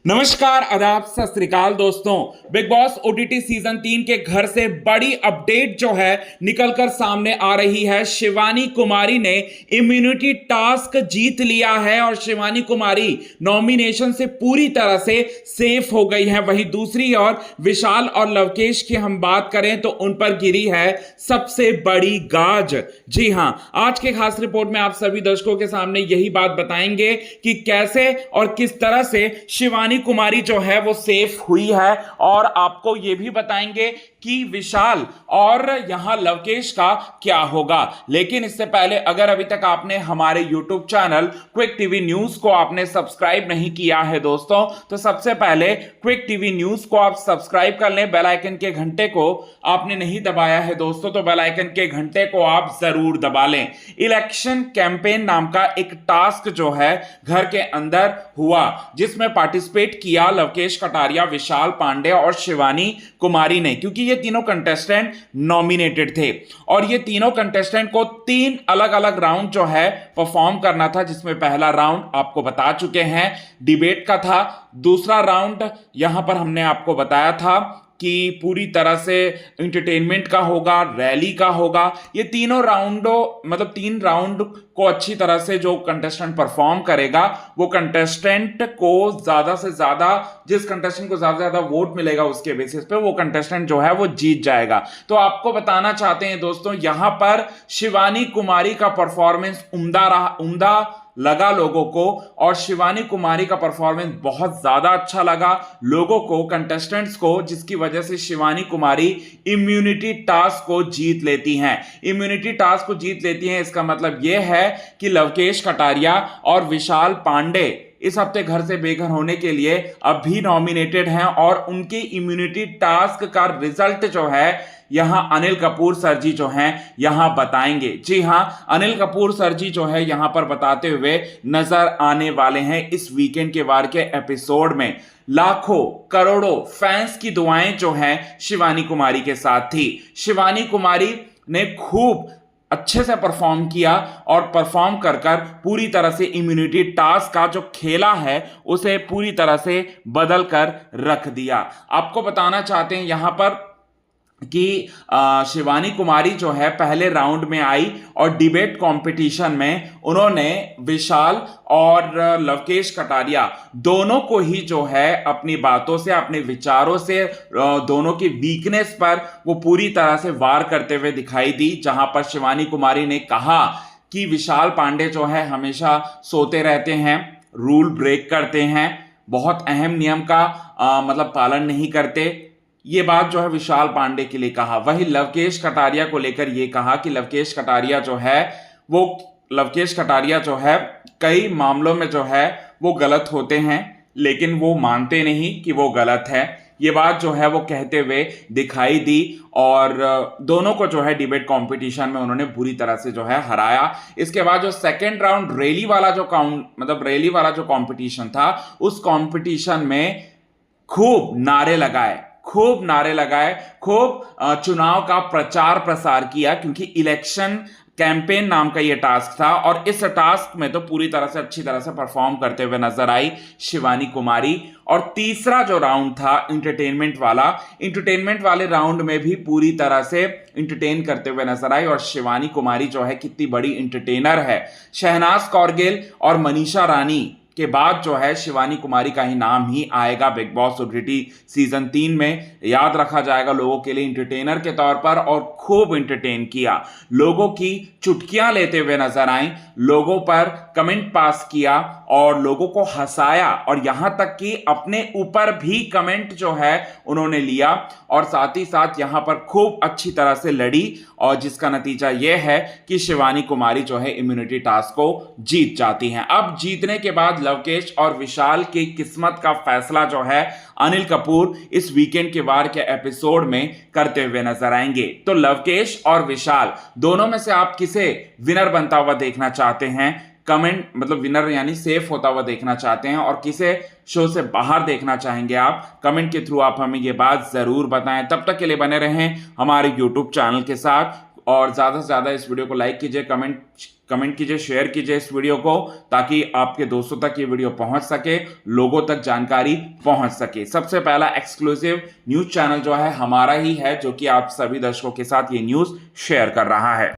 नमस्कार, आदाब, सत श्री अकाल दोस्तों। बिग बॉस ओटीटी सीजन 3 के घर से बड़ी अपडेट जो है निकलकर सामने आ रही है। शिवानी कुमारी ने इम्यूनिटी टास्क जीत लिया है और शिवानी कुमारी नॉमिनेशन से पूरी तरह से सेफ हो गई है। वहीं दूसरी ओर विशाल और लवकेश की हम बात करें तो उन पर गिरी है सबसे बड़ी गाज। जी हां, आज के खास रिपोर्ट में आप सभी दर्शकों के सामने यही बात बताएंगे कि कैसे और किस तरह से शिवानी कुमारी जो है वो सेफ हुई है, और आपको यह भी बताएंगे कि विशाल और यहां लवकेश का क्या होगा। लेकिन इससे पहले अगर अभी तक आपने हमारे YouTube channel quick TV news को आपने सब्सक्राइब नहीं किया है दोस्तों, तो सबसे पहले क्विक टीवी न्यूज को आप सब्सक्राइब कर लें। बेल आइकन के घंटे को आपने नहीं दबाया है दोस्तों, तो बेल आइकन के घंटे को आप जरूर दबा लें। इलेक्शन कैंपेन नाम का एक टास्क जो है घर के अंदर हुआ, जिसमें पार्टिसिपेट किया लवकेश कटारिया, विशाल पांडे और शिवानी कुमारी ने, क्योंकि ये तीनों कंटेस्टेंट नॉमिनेटेड थे और ये तीनों कंटेस्टेंट को 3 अलग अलग राउंड जो है परफॉर्म करना था, जिसमें पहला राउंड आपको बता चुके हैं डिबेट का था। दूसरा राउंड यहां पर हमने आपको बताया था कि पूरी तरह से इंटरटेनमेंट का होगा, रैली का होगा। ये तीनों राउंडों मतलब 3 राउंड को अच्छी तरह से जो कंटेस्टेंट परफॉर्म करेगा, वो कंटेस्टेंट को ज्यादा से ज्यादा, जिस कंटेस्टेंट को ज्यादा से ज्यादा वोट मिलेगा उसके बेसिस पे वो कंटेस्टेंट जो है वो जीत जाएगा। तो आपको बताना चाहते हैं दोस्तों, यहां पर शिवानी कुमारी का परफॉर्मेंस उम्दा रहा, उम्दा लगा लोगों को, और शिवानी कुमारी का परफॉर्मेंस बहुत ज्यादा अच्छा लगा लोगों को, कंटेस्टेंट्स को, जिसकी वजह से शिवानी कुमारी इम्यूनिटी टास्क को जीत लेती हैं। इम्यूनिटी टास्क को जीत लेती हैं, इसका मतलब यह है कि लवकेश कटारिया और विशाल पांडे इस हफ्ते घर से बेघर होने के लिए अब भी नॉमिनेटेड हैं, और उनके इम्यूनिटी टास्क का रिजल्ट जो है यहां अनिल कपूर सर जी जो हैं यहां बताएंगे। जी हां, अनिल कपूर सर जी जो है यहां पर बताते हुए नजर आने वाले हैं इस वीकेंड के वार के एपिसोड में। लाखों करोड़ों फैंस की दुआएं जो हैं शिवानी कुमारी के साथ थी। शिवानी कुमारी ने खूब अच्छे से परफॉर्म किया और परफॉर्म कर पूरी तरह से इम्यूनिटी टास्क का जो खेला है उसे पूरी तरह से बदल कर रख दिया। आपको बताना चाहते हैं यहां पर कि शिवानी कुमारी जो है पहले राउंड में आई और डिबेट कंपटीशन में उन्होंने विशाल और लवकेश कटारिया दोनों को ही जो है अपनी बातों से, अपने विचारों से, दोनों की वीकनेस पर वो पूरी तरह से वार करते हुए दिखाई दी। जहां पर शिवानी कुमारी ने कहा कि विशाल पांडे जो है हमेशा सोते रहते हैं, रूल ब्रेक करते हैं, बहुत अहम नियम का मतलब पालन नहीं करते। ये बात जो है विशाल पांडे के लिए कहा। वही लवकेश कटारिया को लेकर ये कहा कि लवकेश कटारिया जो है कई मामलों में जो है वो गलत होते हैं, लेकिन वो मानते नहीं कि वो गलत है। ये बात जो है वो कहते हुए दिखाई दी, और दोनों को जो है डिबेट कंपटीशन में उन्होंने बुरी तरह से जो है हराया। इसके बाद जो सेकेंड राउंड रैली वाला जो कंपटीशन था, उस कंपटीशन में खूब नारे लगाए, खूब चुनाव का प्रचार प्रसार किया, क्योंकि इलेक्शन कैंपेन नाम का यह टास्क था, और इस टास्क में तो पूरी तरह से अच्छी तरह से परफॉर्म करते हुए नजर आई शिवानी कुमारी। और तीसरा जो राउंड था इंटरटेनमेंट वाले राउंड में भी पूरी तरह से इंटरटेन करते हुए नजर आई, और शिवानी कुमारी जो है कितनी बड़ी इंटरटेनर है। शहनाज कौरगिल और मनीषा रानी के बाद जो है शिवानी कुमारी का ही नाम ही आएगा बिग बॉस ओटीटी सीजन 3 में, याद रखा जाएगा लोगों के लिए इंटरटेनर के तौर पर। और खूब इंटरटेन किया, लोगों की चुटकियां लेते हुए नजर आई, लोगों पर कमेंट पास किया और लोगों को हंसाया, और यहां तक कि अपने ऊपर भी कमेंट जो है उन्होंने लिया, और साथ ही साथ यहां पर खूब अच्छी तरह से लड़ी, और जिसका नतीजा यह है कि शिवानी कुमारी जो है इम्यूनिटी टास्क को जीत जाती हैं। अब जीतने के बाद लवकेश और विशाल की किस्मत का फैसला जो है अनिल कपूर इस वीकेंड के वार के एपिसोड में करते हुए नजर आएंगे। तो लवकेश और विशाल दोनों में से आप किसे विनर बनता हुआ देखना चाहते हैं? कमेंट मतलब विनर यानी सेफ होता हुआ देखना चाहते हैं, और किसे शो से बाहर देखना चाहेंगे आप? कमेंट के थ्रू आप हमें ये बात जरूर बताएं। तब तक के लिए बने रहें हमारे YouTube चैनल के साथ और ज़्यादा से ज़्यादा इस वीडियो को लाइक कीजिए, कमेंट कीजिए, शेयर कीजिए इस वीडियो को, ताकि आपके दोस्तों तक ये वीडियो पहुंच सके, लोगों तक जानकारी पहुंच सके। सबसे पहला एक्सक्लूसिव न्यूज चैनल जो है हमारा ही है, जो कि आप सभी दर्शकों के साथ ये न्यूज शेयर कर रहा है।